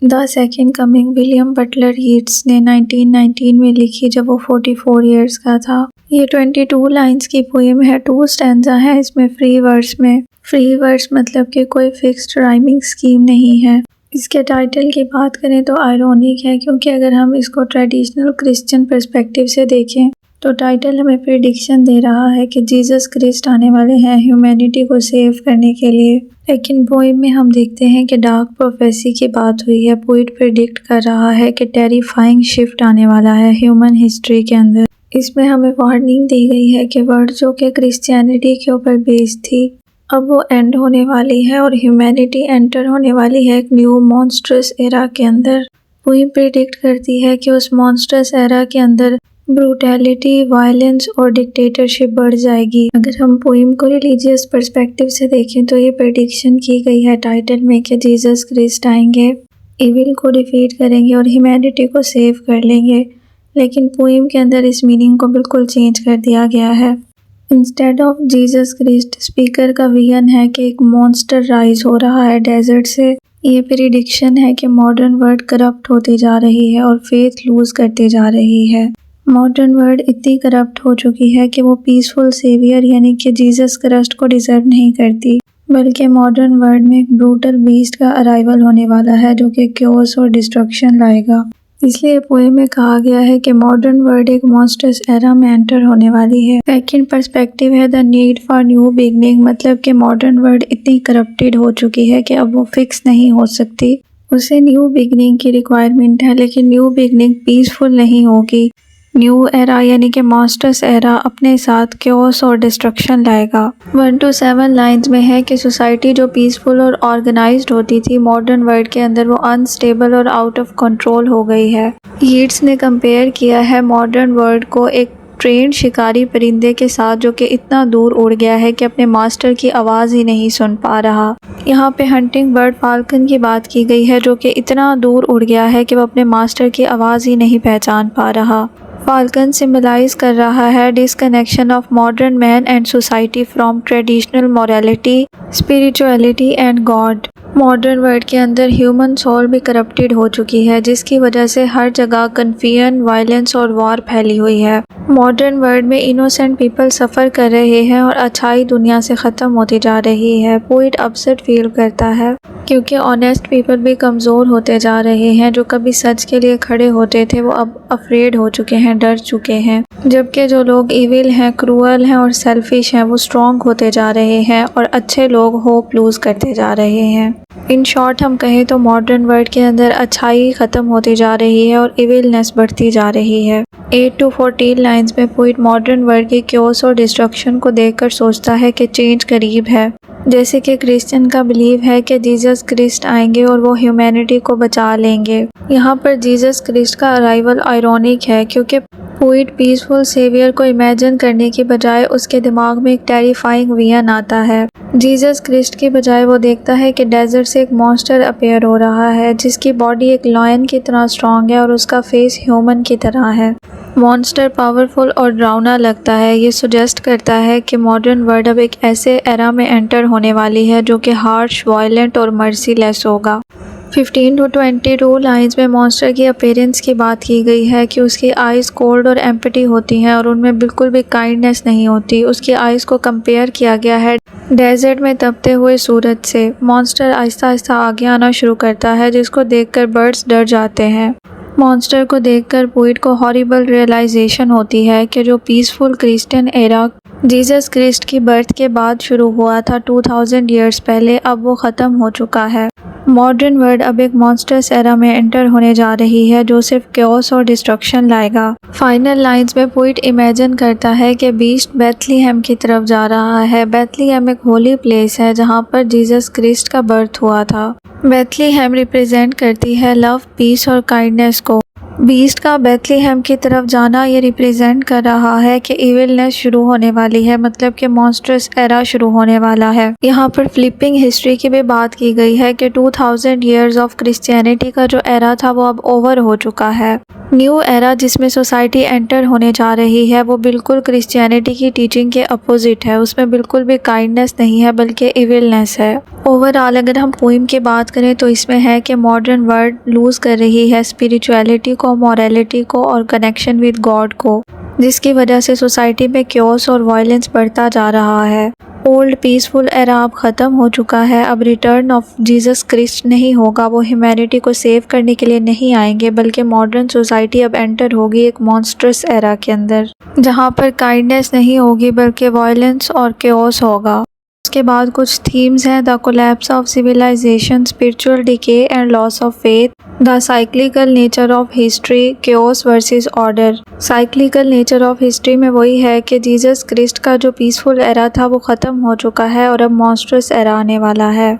The second coming William Butler Yeats ने 1919 में लिखी जब वो 44 ईयर्स का था। ये 22 लाइंस की पोएम है, 2 स्टैंजा है इसमें फ्री वर्स में। फ्री वर्स मतलब कि कोई फिक्स्ड राइमिंग स्कीम नहीं है। इसके टाइटल की बात करें तो आयरॉनिक है, क्योंकि अगर हम इसको ट्रेडिशनल क्रिश्चियन पर्सपेक्टिव से देखें तो टाइटल हमें प्रेडिक्शन दे रहा है कि जीसस क्रिस्ट आने वाले हैं ह्यूमैनिटी को सेव करने के लिए। लेकिन पोएम में हम देखते हैं कि डार्क प्रोफेसी की बात हुई है। पोइट प्रेडिक्ट कर रहा है कि टेरिफाइंग शिफ्ट आने वाला है ह्यूमन हिस्ट्री के अंदर। इसमें हमें वार्निंग दी गई है कि वर्ल्ड जो कि क्रिश्चियनिटी के ऊपर बेस्ड थी, अब वो एंड होने वाली है और ह्यूमैनिटी एंटर होने वाली है एक न्यू मॉन्स्ट्रस एरा के अंदर। पोएम प्रेडिक्ट करती है कि उस मॉन्स्ट्रस एरा के अंदर ब्रूटैलिटी, वायलेंस और डिक्टेटरशिप बढ़ जाएगी। अगर हम पोएम को रिलीजियस पर्सपेक्टिव से देखें तो ये प्रेडिक्शन की गई है टाइटल में कि जीसस क्रिस्ट आएंगे, इविल को डिफीट करेंगे और ह्यूमैनिटी को सेव कर लेंगे। लेकिन पोएम के अंदर इस मीनिंग को बिल्कुल चेंज कर दिया गया है। Instead of Jesus Christ, speaker का विजन है कि एक मॉन्स्टर राइज हो रहा है डेजर्ट से। ये प्रेडिक्शन है कि मॉडर्न वर्ल्ड करप्ट होती जा रही है और फेथ लूज करती जा रही है। मॉडर्न वर्ल्ड इतनी करप्ट हो चुकी है कि वो पीसफुल सेवियर यानी कि जीसस क्राइस्ट को डिजर्व नहीं करती, बल्कि मॉडर्न वर्ल्ड में एक ब्रूटल बीस्ट का अराइवल होने वाला है जो कि क्योस और डिस्ट्रक्शन लाएगा। इसलिए पोएम में कहा गया है कि मॉडर्न वर्ल्ड एक मॉन्स्टर्स एरा में एंटर होने वाली है। सेकंड पर्सपेक्टिव है the need for new beginning, मतलब कि मॉडर्न वर्ल्ड इतनी करप्टेड हो चुकी है कि अब वो फिक्स नहीं हो सकती, उसे न्यू बिगनिंग की रिक्वायरमेंट है। लेकिन न्यू बिगनिंग पीसफुल नहीं होगी। न्यू एरा यानी कि मास्टर्स एरा अपने साथ क्योस और डिस्ट्रक्शन लाएगा। 1 to 7 लाइंस में है कि सोसाइटी जो पीसफुल और ऑर्गेनाइज्ड होती थी मॉडर्न वर्ल्ड के अंदर, वो अनस्टेबल और आउट ऑफ कंट्रोल हो गई है। यीट्स ने कंपेयर किया है मॉडर्न वर्ल्ड को एक ट्रेंड शिकारी परिंदे के साथ जो कि इतना दूर उड़ गया है कि अपने मास्टर की आवाज़ ही नहीं सुन पा रहा। यहाँ पे हंटिंग बर्ड फाल्कन की बात की गई है जो कि इतना दूर उड़ गया है कि वो अपने मास्टर की आवाज़ ही नहीं पहचान पा रहा। फाल्कन सिम्बलाइज कर रहा है disconnection of modern man and society from traditional morality, spirituality and God. Modern world के अंदर ह्यूमन सोल भी करप्टेड हो चुकी है, जिसकी वजह से हर जगह कन्फ्यूजन, वायलेंस और वॉर फैली हुई है। मॉडर्न वर्ल्ड में इनोसेंट पीपल सफ़र कर रहे हैं और अच्छाई दुनिया से ख़त्म होती जा रही है। पोइट अपसेट फील करता है क्योंकि ऑनेस्ट पीपल भी कमज़ोर होते जा रहे हैं। जो कभी सच के लिए खड़े होते थे वो अब अफ्रेड हो चुके हैं, डर चुके हैं। जबकि जो लोग इविल हैं, क्रूअल हैं और सेल्फिश हैं वो स्ट्रॉन्ग होते जा रहे हैं और अच्छे लोग होप लूज़ करते जा रहे हैं। इन शॉर्ट हम कहें तो मॉडर्न वर्ल्ड के अंदर अच्छाई ख़त्म होती जा रही है और इविलनेस बढ़ती जा रही है। 8 to 14 लाइंस में पोइट मॉडर्न वर्ल्ड के क्योस और डिस्ट्रक्शन को देखकर सोचता है कि चेंज करीब है। जैसे कि क्रिश्चियन का बिलीव है कि जीसस क्रिस्ट आएंगे और वो ह्यूमैनिटी को बचा लेंगे। यहाँ पर जीसस क्रिस्ट का अराइवल आयरॉनिक है क्योंकि पोइट पीसफुल सेवियर को इमेजिन करने की बजाय उसके दिमाग में एक टेरिफाइंग विजन आता है। जीसस क्रिस्ट की बजाय वो देखता है कि डेजर्ट से एक मॉन्स्टर अपीयर हो रहा है जिसकी बॉडी एक लायन की तरह स्ट्रॉन्ग है और उसका फेस ह्यूमन की तरह है। मॉन्स्टर पावरफुल और डरावना लगता है। ये सुजेस्ट करता है कि मॉडर्न वर्ल्ड अब एक ऐसे एरा में एंटर होने वाली है जो कि हार्श, वायलेंट और मर्सीलेस होगा। 15 to 22 लाइंस में मॉन्स्टर की अपीयरेंस की बात की गई है कि उसकी आइज़ कोल्ड और एम्पटी होती हैं और उनमें बिल्कुल भी काइंडनेस नहीं होती। उसकी आइज़ को कंपेयर किया गया है डेजर्ट में तपते हुए सूरज से। मॉन्स्टर आहिस्ता आहिस्ता आगे आना शुरू करता है जिसको देखकर बर्ड्स डर जाते हैं। मॉन्स्टर को देखकर पोइट को हॉरिबल रियलाइजेशन होती है कि जो peaceful Christian era Jesus Christ की बर्थ के बाद शुरू हुआ था 2000 ईयर्स पहले, अब वो ख़त्म हो चुका है। मॉडर्न वर्ल्ड अब एक मॉन्स्टर्स एरा में एंटर होने जा रही है जो सिर्फ क्योस और डिस्ट्रक्शन लाएगा। फाइनल लाइंस में पोइट इमेजिन करता है कि बीस्ट बेथलीहेम की तरफ जा रहा है। बेथलीहेम एक होली प्लेस है जहाँ पर जीसस क्रिस्ट का बर्थ हुआ था। बेथलीहेम रिप्रेजेंट करती है लव, पीस और काइंडनेस को। बीस्ट का बेथलीहेम की तरफ जाना ये रिप्रेजेंट कर रहा है कि इविलनेस शुरू होने वाली है, मतलब कि मॉन्स्टर्स एरा शुरू होने वाला है। यहाँ पर फ्लिपिंग हिस्ट्री की भी बात की गई है कि 2000 ईयर्स ऑफ क्रिश्चियनिटी का जो एरा था वो अब ओवर हो चुका है। न्यू एरा जिसमें सोसाइटी एंटर होने जा रही है वो बिल्कुल क्रिश्चियनिटी की टीचिंग के अपोजिट है। उसमें बिल्कुल भी काइंडनेस नहीं है बल्कि इविलनेस है। ओवरऑल अगर हम पोइम की बात करें तो इसमें है कि मॉडर्न वर्ल्ड लूज कर रही है स्पिरिचुअलिटी को, मॉरलिटी को और कनेक्शन विद गॉड को, जिसकी वजह से सोसाइटी में क्योस और वायलेंस बढ़ता जा रहा है। ओल्ड पीसफुल एरा अब ख़त्म हो चुका है। अब रिटर्न ऑफ जीसस क्रिस्ट नहीं होगा। वो ह्यूमैनिटी को सेव करने के लिए नहीं आएंगे बल्कि मॉडर्न सोसाइटी अब एंटर होगी एक मॉन्स्ट्रस एरा के अंदर, जहाँ पर काइंडनेस नहीं होगी बल्कि वायलेंस और क्योस होगा। उसके बाद कुछ थीम्स हैं: the collapse of civilization, spiritual decay and loss of faith, the cyclical nature of history, chaos versus order. Cyclical nature of history में वही है कि जीसस क्रिस्ट का जो पीसफुल एरा था वो ख़त्म हो चुका है और अब मॉन्स्ट्रस एरा आने वाला है।